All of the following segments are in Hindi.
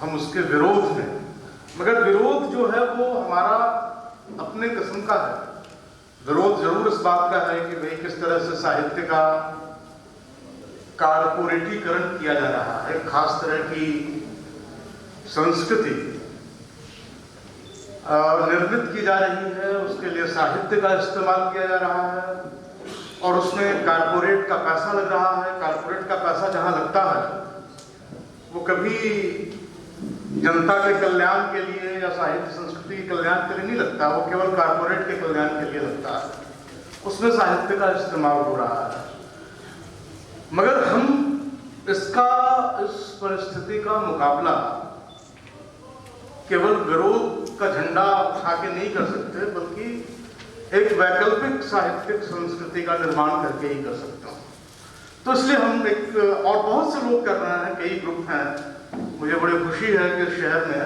हम उसके विरोध में, मगर विरोध जो है वो हमारा अपने किस्म का है। विरोध जरूर इस बात का है कि भाई किस तरह से साहित्य का कारपोरेटीकरण किया जा रहा है, खास तरह की संस्कृति निर्मित की जा रही है, उसके लिए साहित्य का इस्तेमाल किया जा रहा है और उसमें कारपोरेट का पैसा लग रहा है। कारपोरेट का पैसा जहां लगता है वो कभी जनता के कल्याण के लिए या साहित्य संस्कृति के कल्याण के लिए नहीं लगता, वो केवल कारपोरेट के कल्याण के लिए लगता है। उसमें साहित्य का इस्तेमाल हो रहा है। मगर हम इस परिस्थिति का मुकाबला केवल विरोध का झंडा उठा के नहीं कर सकते, बल्कि एक वैकल्पिक साहित्यिक संस्कृति का निर्माण करके ही कर सकते हैं। तो इसलिए हम एक, और बहुत से लोग कर रहे हैं, कई ग्रुप हैं। मुझे बड़ी खुशी है कि शहर में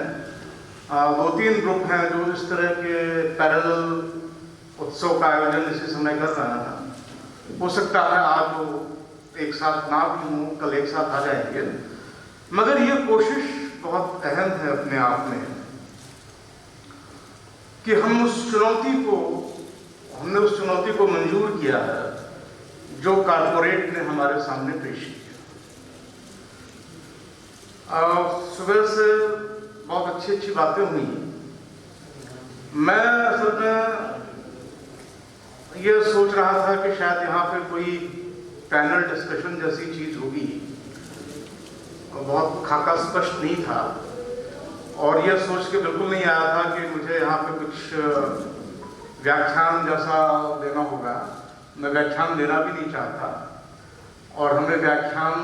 2-3 ग्रुप हैं जो इस तरह के पैरेलल उत्सव का आयोजन इसी समय कर रहे हैं। हो सकता है आज वो एक साथ ना भी हों, कल एक साथ आ जाएंगे, मगर ये कोशिश बहुत अहम है अपने आप में कि हमने उस चुनौती को मंजूर किया है जो कारपोरेट ने हमारे सामने पेश किया। सुबह से बहुत अच्छी बातें हुई। मैं असल में ये सोच रहा था कि शायद यहाँ पे कोई पैनल डिस्कशन जैसी चीज होगी, बहुत खाका स्पष्ट नहीं था और यह सोच के बिल्कुल नहीं आया था कि मुझे यहाँ पे कुछ व्याख्यान जैसा देना होगा। मैं व्याख्यान देना भी नहीं चाहता और हमें व्याख्यान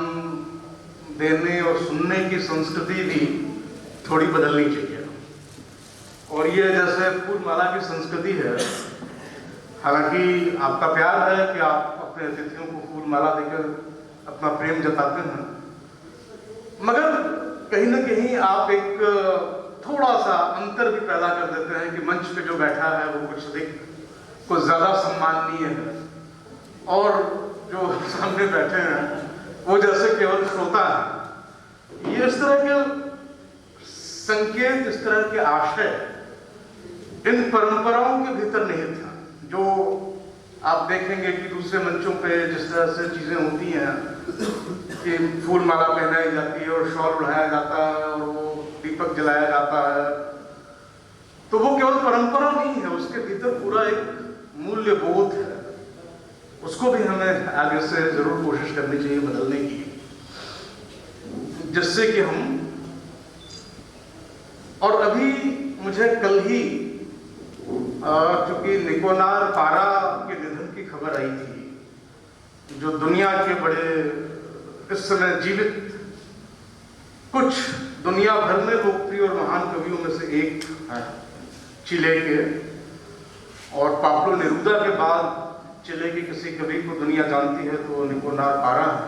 देने और सुनने की संस्कृति भी थोड़ी बदलनी चाहिए। और ये जैसे फूलमाला की संस्कृति है, हालांकि आपका प्यार है कि आप अपने अतिथियों को फूलमाला देकर अपना प्रेम जताते हैं, मगर कहीं ना कहीं आप एक थोड़ा सा अंतर भी पैदा कर देते हैं कि मंच पे जो बैठा है वो कुछ ज्यादा सम्माननीय है और जो सामने बैठे हैं वो जैसे केवल श्रोता है। ये इस तरह के संकेत, इस तरह के आशय इन परंपराओं के भीतर निहित था। जो आप देखेंगे कि दूसरे मंचों पे जिस तरह से चीजें होती हैं कि फूल माला पहनाई जाती है और शॉल उड़ाया जाता है और वो दीपक जलाया जाता है, तो वो केवल परंपरा नहीं है, उसके भीतर पूरा एक मूल्य बोध है। उसको भी हमें आगे से जरूर कोशिश करनी चाहिए बदलने की, जिससे कि हम, और अभी मुझे कल ही चूंकि निकोनार पारा के निधन की खबर आई थी, जो दुनिया के बड़े इस समय जीवित कुछ दुनिया भर में लोकप्रिय और महान कवियों में से एक है, चिले के, और पाब्लो नेरूदा के बाद चिले के किसी कवि को दुनिया जानती है तो निकोनार पारा है।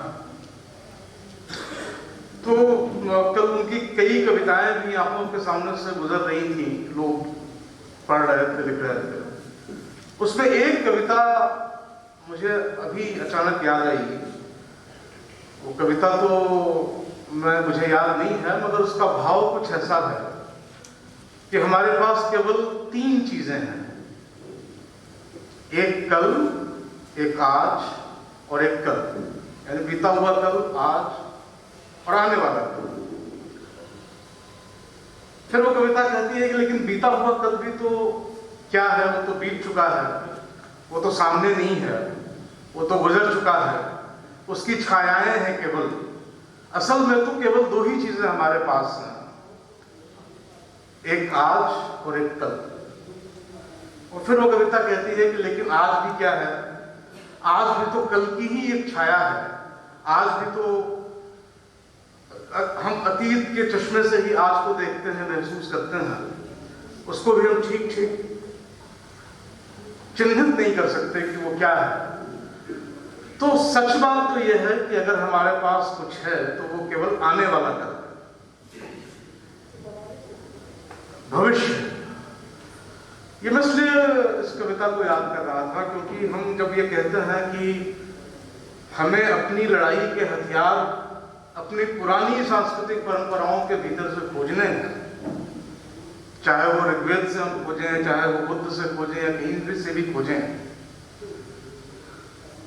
तो कल उनकी कई कविताएं भी आंखों के सामने से गुजर रही थी, लोग पढ़ रहे थे, लिख रहे थे। उसमें एक कविता मुझे अभी अचानक याद आई। वो कविता तो मुझे याद नहीं है, मगर उसका भाव कुछ ऐसा है कि हमारे पास केवल 3 चीजें हैं, एक कल, एक आज और एक कल, यानी बीता हुआ कल, आज और आने वाला कल। फिर वो कविता कहती है कि लेकिन बीता हुआ कल भी तो क्या है, वो तो बीत चुका है, वो तो सामने नहीं है, वो तो गुजर चुका है, उसकी छायाएं हैं केवल। असल में तो केवल 2 ही चीजें हमारे पास हैं, एक आज और एक कल। और फिर वो कविता कहती है कि लेकिन आज भी क्या है, आज भी तो कल की ही एक छाया है, आज भी तो हम अतीत के चश्मे से ही आज को देखते हैं, महसूस करते हैं, उसको भी हम ठीक चिन्हित नहीं कर सकते कि वो क्या है। तो सच बात तो यह है कि अगर हमारे पास कुछ है तो वो केवल आने वाला कल है, भविष्य। ये मैं इसलिए इस कविता को याद कर रहा था क्योंकि हम जब ये कहते हैं कि हमें अपनी लड़ाई के हथियार अपनी पुरानी सांस्कृतिक परंपराओं के भीतर से खोजने हैं, चाहे वो ऋग्वेद से हम खोजें, चाहे वो बुद्ध से खोजें या कहीं भी से भी खोजें,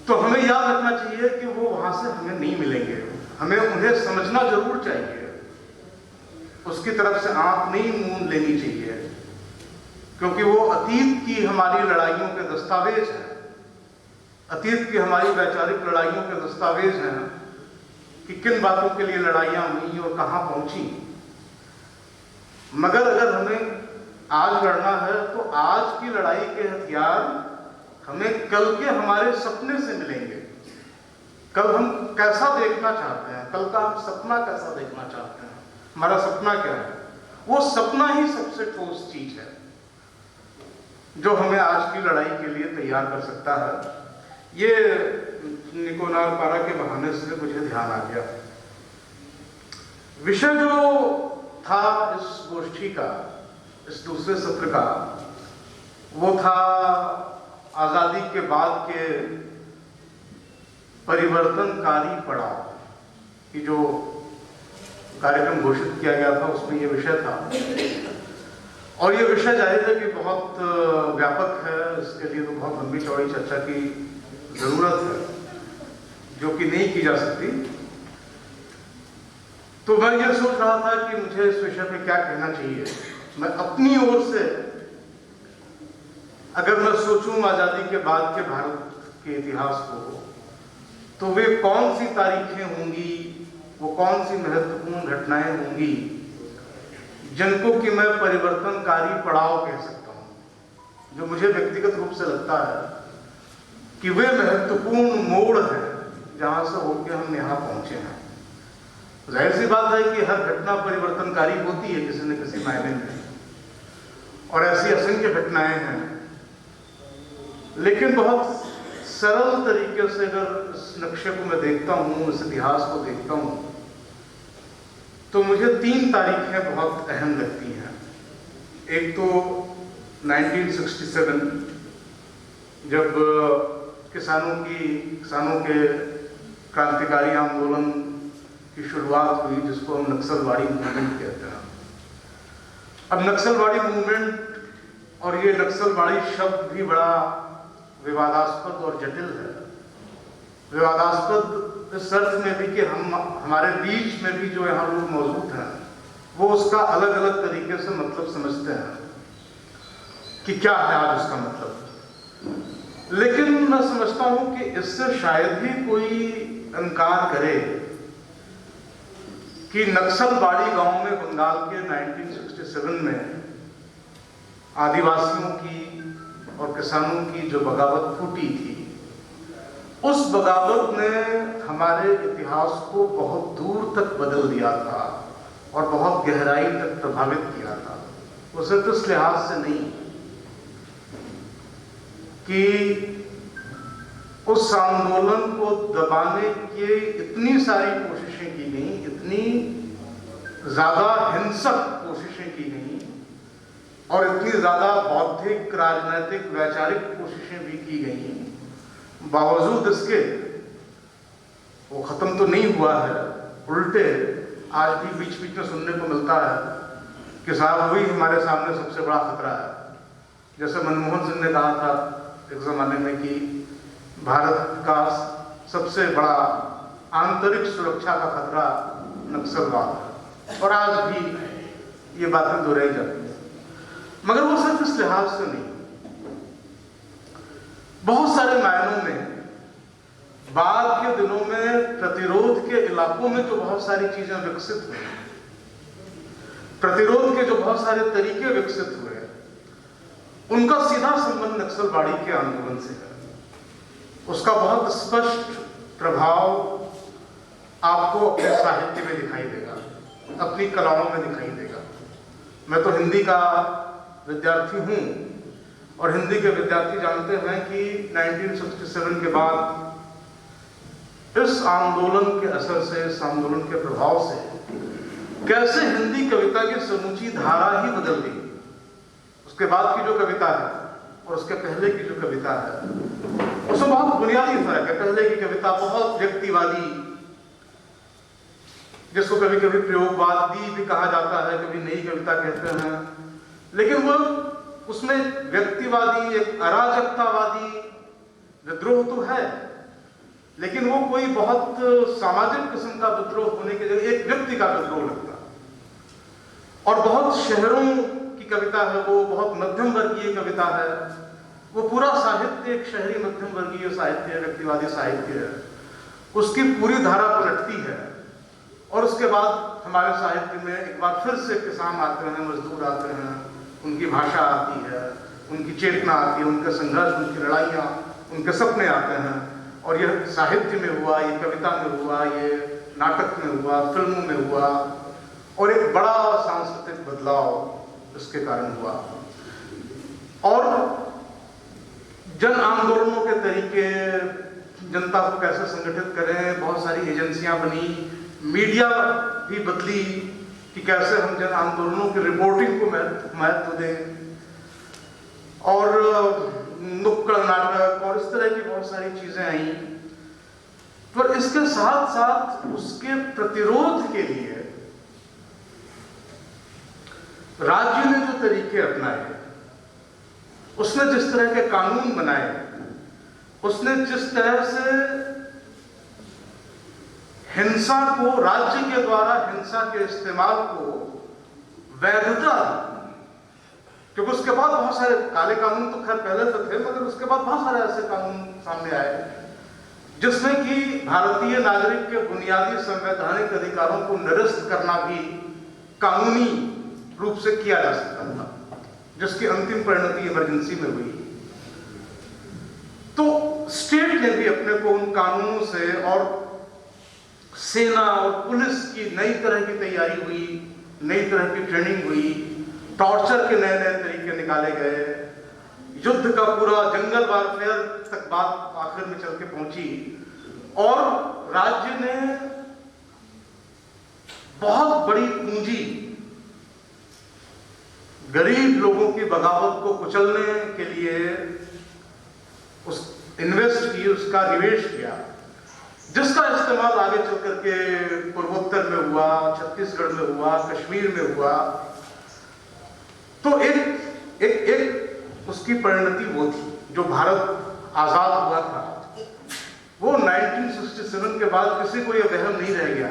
तो हमें याद रखना चाहिए कि वो वहां से हमें नहीं मिलेंगे। हमें उन्हें समझना जरूर चाहिए, उसकी तरफ से आंख नहीं मूंद लेनी चाहिए, क्योंकि वो अतीत की हमारी लड़ाइयों के दस्तावेज हैं, अतीत की हमारी वैचारिक लड़ाइयों के दस्तावेज हैं कि किन बातों के लिए लड़ाइयां हुई और कहां पहुंची। मगर अगर हमें आज लड़ना है तो आज की लड़ाई के हथियार हमें कल के हमारे सपने से मिलेंगे। कल हम कैसा देखना चाहते हैं, कल का हम सपना कैसा देखना चाहते हैं, हमारा सपना क्या है, वो सपना ही सबसे ठोस चीज है जो हमें आज की लड़ाई के लिए तैयार कर सकता है। ये निकोलार पारा के बहाने से मुझे ध्यान आ गया। विषय जो था इस गोष्ठी का, इस दूसरे सत्र का, वो था आजादी के बाद के परिवर्तनकारी पड़ाव की जो कार्यक्रम घोषित किया गया था उसमें ये विषय था। और ये विषय जाहिर है कि बहुत व्यापक है, इसके लिए तो बहुत लंबी चौड़ी चर्चा की जरूरत है जो कि नहीं की जा सकती। तो मैं ये सोच रहा था कि मुझे इस विषय पे क्या कहना चाहिए। मैं अपनी ओर से अगर मैं सोचूं आजादी के बाद के भारत के इतिहास को, तो वे कौन सी तारीखें होंगी, वो कौन सी महत्वपूर्ण घटनाएं होंगी जिनको कि मैं परिवर्तनकारी पड़ाव कह सकता हूं, जो मुझे व्यक्तिगत रूप से लगता है कि वे महत्वपूर्ण मोड़ हैं जहां से होकर हम यहाँ पहुंचे हैं। जाहिर सी बात है कि हर घटना परिवर्तनकारी होती है किसी न किसी मायने में, और ऐसी असंख्य घटनाएं हैं, लेकिन बहुत सरल तरीके से अगर इस नक्शे को मैं देखता हूँ, इस इतिहास को देखता हूँ, तो मुझे 3 तारीखें बहुत अहम लगती हैं। एक तो 1967 जब किसानों के क्रांतिकारी आंदोलन की शुरुआत हुई, जिसको हम नक्सलवाड़ी मूवमेंट कहते हैं। अब नक्सलवाड़ी मूवमेंट और ये नक्सलवाड़ी शब्द भी बड़ा विवादास्पद और जटिल है। विवादास्पद इस अर्थ में भी कि हमारे बीच में भी जो यहाँ लोग मौजूद हैं वो उसका अलग अलग तरीके से मतलब समझते हैं कि क्या है आज उसका मतलब। लेकिन मैं समझता हूं कि इससे शायद ही कोई इनकार करे कि नक्सलवाड़ी गांव में बंगाल के 1967 में आदिवासियों की और किसानों की जो बगावत फूटी थी, उस बगावत ने हमारे इतिहास को बहुत दूर तक बदल दिया था और बहुत गहराई तक प्रभावित किया था। वो सिर्फ इस लिहाज से नहीं कि उस आंदोलन को दबाने की इतनी सारी कोशिशें की गई, इतनी ज्यादा हिंसक कोशिशें की गई और इतनी ज्यादा बौद्धिक, राजनैतिक, वैचारिक कोशिशें भी की गई, बावजूद इसके वो खत्म तो नहीं हुआ है। उल्टे आज भी बीच बीच में सुनने को मिलता है कि साहब वही हमारे सामने सबसे बड़ा खतरा है। जैसे मनमोहन सिंह ने कहा था एक जमाने में कि भारत का सबसे बड़ा आंतरिक सुरक्षा का खतरा नक्सलवाद है, और आज भी ये बातें दोहराई जाती हैं। मगर वो सिर्फ इस लिहाज से नहीं, बहुत सारे मायनों में बाद के दिनों में प्रतिरोध के इलाकों में जो बहुत सारी चीजें विकसित हुई, प्रतिरोध के जो बहुत सारे तरीके विकसित हुए, उनका सीधा संबंध नक्सलवाड़ी के आंदोलन से है। उसका बहुत स्पष्ट प्रभाव आपको अपने साहित्य में दिखाई देगा, अपनी कलाओं में दिखाई देगा। मैं तो हिंदी का विद्यार्थी हूँ और हिंदी के विद्यार्थी जानते हैं कि 1967 के बाद इस आंदोलन के असर से, इस आंदोलन के प्रभाव से कैसे हिंदी कविता की समूची धारा ही बदल गई। उसके बाद की जो कविता है और उसके पहले की जो कविता है उसमें बहुत बुनियादी फर्क है। पहले की कविता बहुत व्यक्तिवादी, जिसको कभी कभी प्रयोगवादी भी कहा जाता है, कभी नई कविता कहते हैं, लेकिन वो उसमें व्यक्तिवादी, एक अराजकतावादी विद्रोह तो है, लेकिन वो कोई बहुत सामाजिक किस्म का विद्रोह होने के जगह एक व्यक्ति का विद्रोह लगता है। और बहुत शहरों की कविता है, वो बहुत मध्यम वर्गीय कविता है, वो पूरा साहित्य एक शहरी मध्यम वर्गीय साहित्य है, व्यक्तिवादी साहित्य है, उसकी पूरी धारा पलटती है। और उसके बाद हमारे साहित्य में एक बार फिर से किसान आते हैं, मजदूर आते हैं, उनकी भाषा आती है, उनकी चेतना आती है, उनके संघर्ष, उनकी लड़ाइयाँ, उनके सपने आते हैं। और यह साहित्य में हुआ, ये कविता में हुआ, ये नाटक में हुआ, फिल्मों में हुआ, और एक बड़ा सांस्कृतिक बदलाव इसके कारण हुआ। और जन आंदोलनों के तरीके, जनता को कैसे संगठित करें, बहुत सारी एजेंसियां बनी, मीडिया भी बदली कि कैसे हम जन आंदोलनों की रिपोर्टिंग को महत्व दें, और नुक्कड़ नाटक और इस तरह की बहुत सारी चीजें आई। पर इसके साथ साथ उसके प्रतिरोध के लिए राज्य ने जो तरीके अपनाए, उसने जिस तरह के कानून बनाए, उसने जिस तरह से हिंसा को, राज्य के द्वारा हिंसा के इस्तेमाल को वैधता, क्योंकि उसके बाद बहुत सारे काले कानून तो खैर पहले तो थे, मगर उसके बाद बहुत सारे ऐसे कानून सामने आए जिसमें कि भारतीय नागरिक के बुनियादी संवैधानिक अधिकारों को निरस्त करना भी कानूनी रूप से किया जा सकता था, जिसकी अंतिम परिणति इमरजेंसी में हुई। तो स्टेट ने भी अपने को उन कानूनों से, और सेना और पुलिस की नई तरह की तैयारी हुई, नई तरह की ट्रेनिंग हुई, टॉर्चर के नए नए तरीके निकाले गए, युद्ध का पूरा जंगल वारफेयर तक बात आखिर में चल के पहुंची। और राज्य ने बहुत बड़ी पूंजी गरीब लोगों की बगावत को कुचलने के लिए उस इन्वेस्ट की, उसका निवेश किया, जिसका इस्तेमाल आगे चल करके पूर्वोत्तर में हुआ, छत्तीसगढ़ में हुआ, कश्मीर में हुआ। तो एक उसकी परिणति वो थी। जो भारत आजाद हुआ था, वो 1967 के बाद किसी को यह वहम नहीं रह गया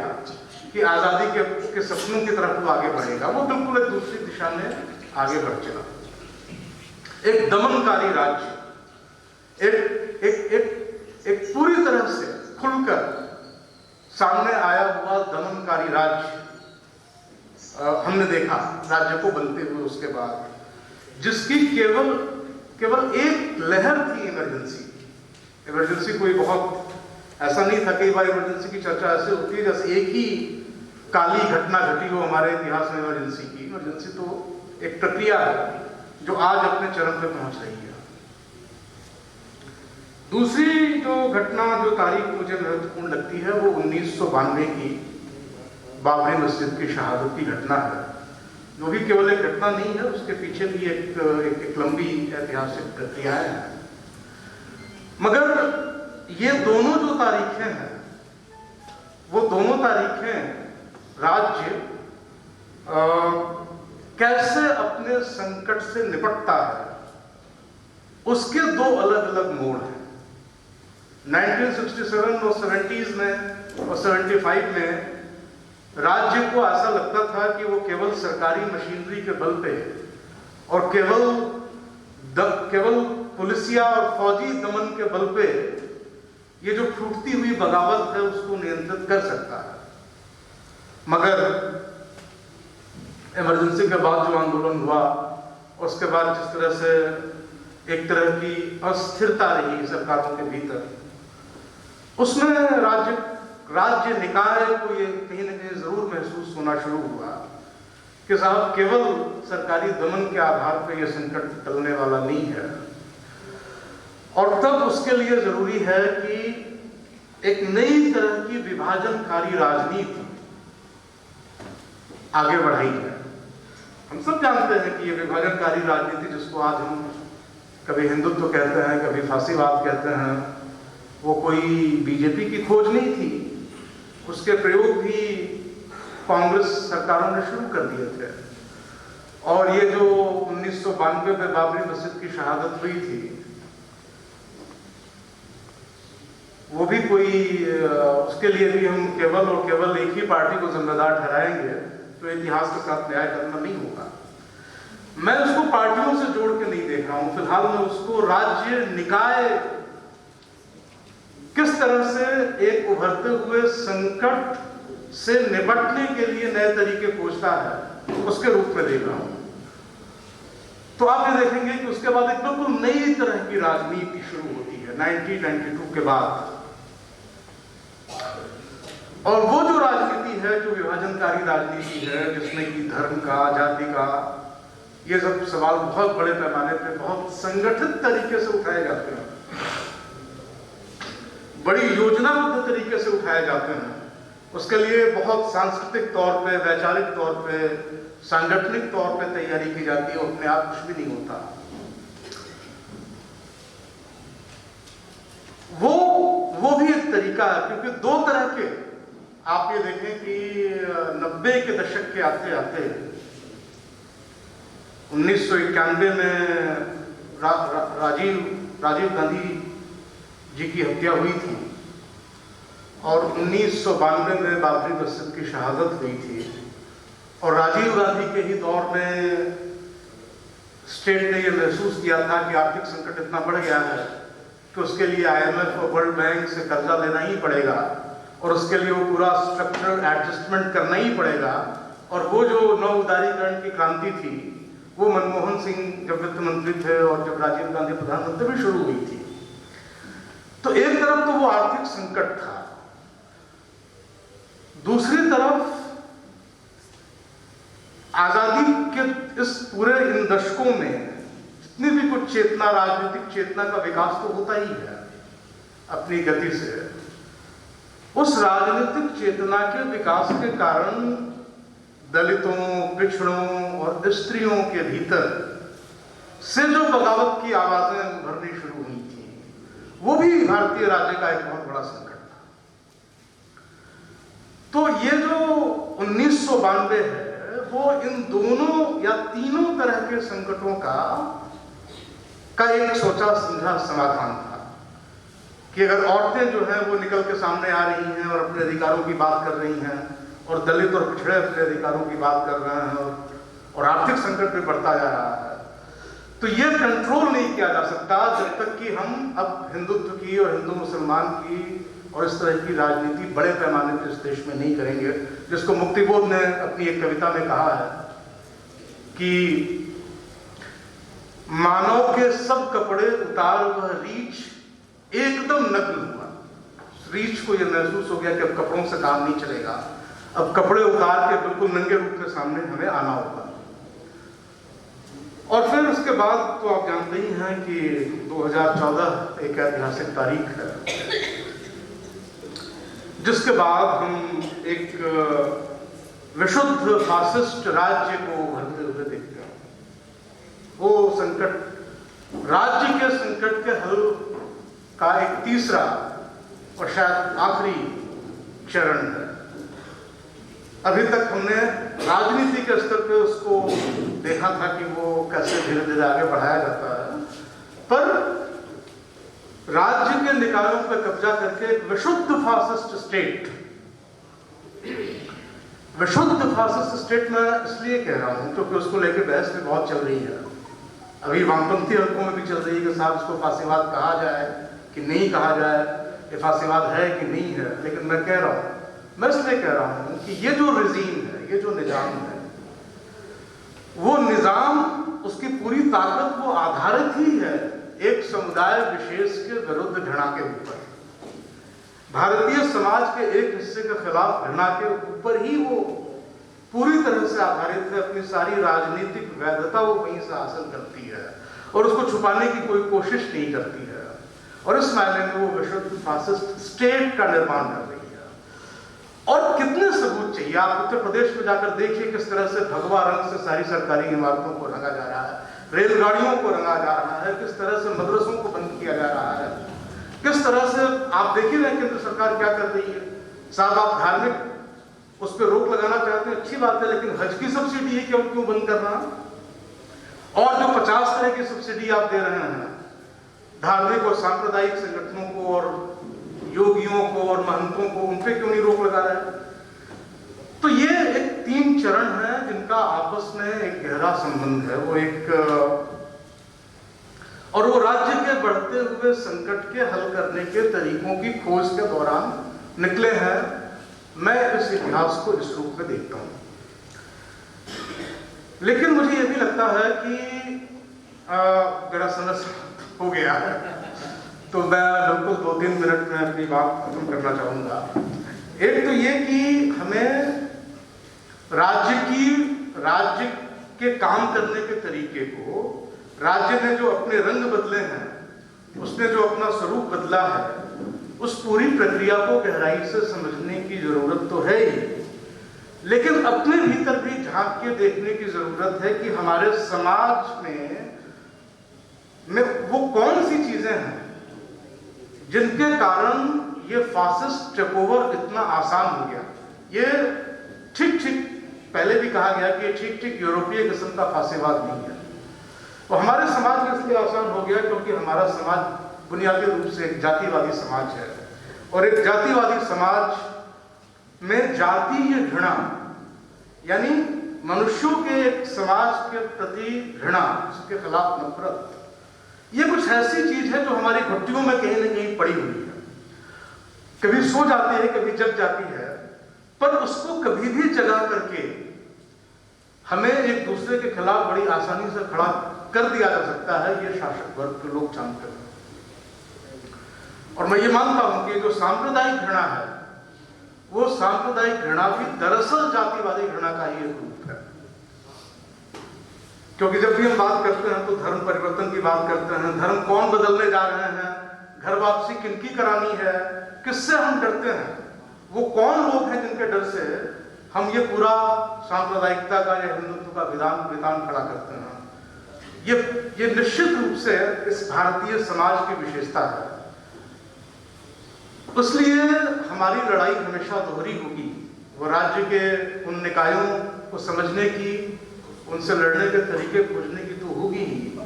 कि आजादी के सपनों की तरफ वो आगे बढ़ेगा। वो बिल्कुल एक दूसरी दिशा में आगे बढ़ चला। एक दमनकारी राज्य, एक पूरी तरह से खुलकर सामने आया हुआ दमनकारी राज्य हमने देखा राज्य को बनते हुए उसके बाद, जिसकी केवल एक लहर थी इमरजेंसी कोई बहुत ऐसा नहीं था। कई बार इमरजेंसी की चर्चा ऐसे होती है जैसे एक ही काली घटना घटी हो हमारे इतिहास में इमरजेंसी की। इमरजेंसी तो एक प्रक्रिया है जो आज अपने चरम पे पहुंच रही है। दूसरी जो घटना, जो तारीख मुझे महत्वपूर्ण लगती है, वो 1992 की बाबरी मस्जिद की शहादत की घटना है, जो भी केवल एक घटना नहीं है, उसके पीछे भी एक लंबी ऐतिहासिक प्रक्रियाएं हैं। मगर ये दोनों जो तारीखें हैं, वो दोनों तारीखें राज्य कैसे अपने संकट से निपटता है, उसके दो अलग अलग मोड़ हैं। 1967 और 70s में और 75 में राज्य को ऐसा लगता था कि वो केवल सरकारी मशीनरी के बल पे और केवल पुलिसिया और फौजी दमन के बल पे ये जो फूटती हुई बगावत है उसको नियंत्रित कर सकता है। मगर इमरजेंसी के बाद जो आंदोलन हुआ, उसके बाद जिस तरह से एक तरह की अस्थिरता रही सरकारों के भीतर, उसमें राज्य निकाय को ये कहीं ना कहीं जरूर महसूस होना शुरू हुआ कि साहब केवल सरकारी दमन के आधार पर यह संकट टलने वाला नहीं है। और तब उसके लिए जरूरी है कि एक नई तरह की विभाजनकारी राजनीति आगे बढ़ाई जाए। हम सब जानते हैं कि ये विभाजनकारी राजनीति, जिसको आज हम कभी हिंदुत्व कहते हैं, कभी फासीवाद कहते हैं, वो कोई बीजेपी की खोज नहीं थी। उसके प्रयोग भी कांग्रेस सरकारों ने शुरू कर दिए थे। और ये जो 1992 में बाबरी मस्जिद की शहादत हुई थी, वो भी कोई उसके लिए भी हम केवल और केवल एक ही पार्टी को जिम्मेदार ठहराएंगे तो इतिहास के साथ न्याय करना नहीं होगा। मैं उसको पार्टियों से जोड़ के नहीं देख रहा हूं, फिलहाल मैं उसको राज्य निकाय किस तरह से एक उभरते हुए संकट से निपटने के लिए नए तरीके खोजता है उसके रूप में देख रहा हूं। तो आप ये देखेंगे कि उसके बाद एक बिल्कुल नई तरह की राजनीति शुरू होती है 1992 के बाद। और वो जो राजनीति है, जो विभाजनकारी राजनीति है, जिसमें कि धर्म का, जाति का, ये सब सवाल बहुत बड़े पैमाने पे बहुत संगठित तरीके से उठाए जाते हैं, बड़ी योजनाबद्ध तरीके से उठाए जाते हैं। उसके लिए बहुत सांस्कृतिक तौर पे, वैचारिक तौर पे, सांगठनिक तौर पे तैयारी की जाती है, अपने आप कुछ भी नहीं होता। वो भी एक तरीका है, क्योंकि दो तरह के, आप ये देखें कि 90 के दशक के आते आते 1991 में राजीव गांधी जी की हत्या हुई थी और 1992 में बाबरी मस्जिद की शहादत हुई थी। और राजीव गांधी के ही दौर में स्टेट ने यह महसूस किया था कि आर्थिक संकट इतना बढ़ गया है कि उसके लिए IMF और वर्ल्ड बैंक से कर्जा लेना ही पड़ेगा और उसके लिए वो पूरा स्ट्रक्चरल एडजस्टमेंट करना ही पड़ेगा। और वो जो नव उदारीकरण की क्रांति थी, वो मनमोहन सिंह जब वित्त मंत्री थे और जब राजीव गांधी प्रधानमंत्री भी शुरू हुई थी। तो एक तरफ तो वो आर्थिक संकट था, दूसरी तरफ आजादी के इस पूरे इन दशकों में जितनी भी कुछ चेतना, राजनीतिक चेतना का विकास तो होता ही है अपनी गति से। उस राजनीतिक चेतना के विकास के कारण दलितों, पिछड़ों और स्त्रियों के भीतर से जो बगावत की आवाजें उभरनी शुरू हुई थी, वो भी भारतीय राज्य का एक बहुत बड़ा संकट था। तो ये जो 1992 है, वो इन दोनों या तीनों तरह के संकटों का एक सोचा समझा समाधान था कि अगर औरतें जो हैं वो निकल के सामने आ रही हैं और अपने अधिकारों की बात कर रही हैं, और दलित और पिछड़े अपने अधिकारों की बात कर रहे हैं, और आर्थिक संकट भी बढ़ता जा रहा है, तो ये कंट्रोल नहीं किया जा सकता जब तक कि हम अब हिंदुत्व की और हिंदू मुसलमान की और इस तरह की राजनीति बड़े पैमाने पर इस देश में नहीं करेंगे। जिसको मुक्तिबोध ने अपनी एक कविता में कहा है कि मानव के सब कपड़े उतार वह रीछ एकदम नग्न हुआ। रीछ को यह महसूस हो गया कि अब कपड़ों से काम नहीं चलेगा, अब कपड़े उतार के बिल्कुल नंगे रूप में सामने हमें आना होगा। और फिर उसके बाद तो आप जानते ही हैं कि 2014 एक ऐतिहासिक तारीख है, जिसके बाद हम एक विशुद्ध फासिस्ट राज्य को उभरते हुए देखते हैं। वो संकट, राज्य के संकट के हल का एक तीसरा और शायद आखिरी चरण है। अभी तक हमने राजनीति के स्तर पे उसको देखा था कि वो कैसे धीरे धीरे आगे बढ़ाया जाता है, पर राज्य के निकायों पर कब्जा करके एक विशुद्ध फासिस्ट स्टेट, विशुद्ध फासिस्ट स्टेट मैं इसलिए कह रहा हूं क्योंकि उसको लेकर बहस भी बहुत चल रही है। अभी वामपंथी हलकों में भी चल रही है कि साहब इसको फासीवाद कहा जाए कि नहीं कहा जाए, ये फासीवाद है कि नहीं है। लेकिन मैं कह रहा हूं, मैं इसलिए कह रहा हूं कि ये जो रिजीम है, ये जो निजाम है, वो निजाम, उसकी पूरी ताकत वो आधारित ही है एक समुदाय विशेष के विरुद्ध घृणा के ऊपर। भारतीय समाज के एक हिस्से के खिलाफ घृणा के ऊपर ही वो पूरी तरह से आधारित है। अपनी सारी राजनीतिक वैधता वो वहीं से हासिल करती है और उसको छुपाने की कोई कोशिश नहीं करती है। और इस मायने में वो विशुद्ध फासिस्ट स्टेट का निर्माण कर रही है। और कितने सबूत चाहिए, आप उत्तर प्रदेश में जाकर देखिए किस तरह से भगवा रंग से सारी सरकारी इमारतों को रंगा जा रहा है, रेलगाड़ियों को रंगा जा रहा है, किस तरह से मदरसों को बंद किया जा रहा है, किस तरह से आप देखिए ना केंद्र सरकार क्या कर रही है। साहब, आप धार्मिक उस पर रोक लगाना चाहते हैं, अच्छी बात है, लेकिन हज की सब्सिडी है क्यों बंद करना? और जो 50 तरह की सब्सिडी आप दे रहे हैं धार्मिक और सांप्रदायिक संगठनों को और योगियों को और महंतों को, उन पे क्यों नहीं रोक लगा रहे? तो ये एक 3 चरण है जिनका आपस में एक गहरा संबंध है। और वो राज्य के बढ़ते हुए संकट के हल करने के तरीकों की खोज के दौरान निकले हैं। मैं इस इतिहास को इस रूप में देखता हूं। लेकिन मुझे यह भी लगता है कि मेरा समय हो गया है, तो मैं बिल्कुल 2-3 मिनट में अपनी बात खत्म करना चाहूंगा। एक तो ये कि हमें राज्य के काम करने के तरीके को, राज्य ने जो अपने रंग बदले हैं, उसने जो अपना स्वरूप बदला है, उस पूरी प्रक्रिया को गहराई से समझने की जरूरत तो है ही, लेकिन अपने भीतर भी झांक के देखने की जरूरत है कि हमारे समाज में वो कौन सी चीजें हैं जिनके कारण ये फासिस्ट टेकओवर इतना आसान हो गया। ये ठीक पहले भी कहा गया कि ठीक यूरोपीय किस्म का फांसीवाद नहीं है। तो हमारे समाज में इसलिए आसान हो गया क्योंकि हमारा समाज बुनियादी रूप से एक जातिवादी समाज है, और एक जातिवादी समाज में जातीय घृणा, यानी मनुष्यों के एक समाज के प्रति घृणा, उसके खिलाफ नफरत, ये कुछ ऐसी चीज है जो हमारी घुट्टियों में कहीं न कहीं पड़ी हुई है। कभी सो जाती है, कभी जग जाती है, पर उसको कभी भी जगा करके हमें एक दूसरे के खिलाफ बड़ी आसानी से खड़ा कर दिया जा सकता है। ये शासक वर्ग के लोग जानते हैं। और मैं ये मानता हूं कि जो सांप्रदायिक घृणा है, वो सांप्रदायिक घृणा भी दरअसल जातिवादी घृणा का ही एक रूप है। क्योंकि जब भी हम बात करते हैं तो धर्म परिवर्तन की बात करते हैं, धर्म कौन बदलने जा रहे हैं, घर वापसी किनकी करानी है, किससे हम डरते हैं, वो कौन लोग हैं जिनके डर से हम ये पूरा सांप्रदायिकता का या हिंदुत्व का विधान खड़ा करते हैं। ये निश्चित रूप से इस भारतीय समाज की विशेषता है। इसलिए हमारी लड़ाई हमेशा दोहरी होगी। वो राज्य के उन निकायों को समझने की, उनसे लड़ने के तरीके खोजने की तो होगी ही,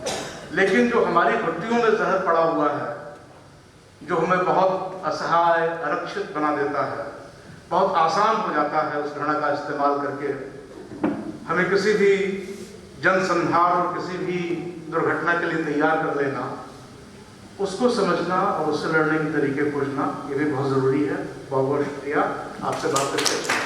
लेकिन जो हमारी घुट्टियों में जहर पड़ा हुआ है, जो हमें बहुत असहाय, आरक्षित बना देता है, बहुत आसान हो जाता है उस घृणा का इस्तेमाल करके हमें किसी भी जनसंहार और किसी भी दुर्घटना के लिए तैयार कर लेना, उसको समझना और उससे लड़ने के तरीके खोजना, ये भी बहुत जरूरी है। बहुत बहुत शुक्रिया। आपसे बात करके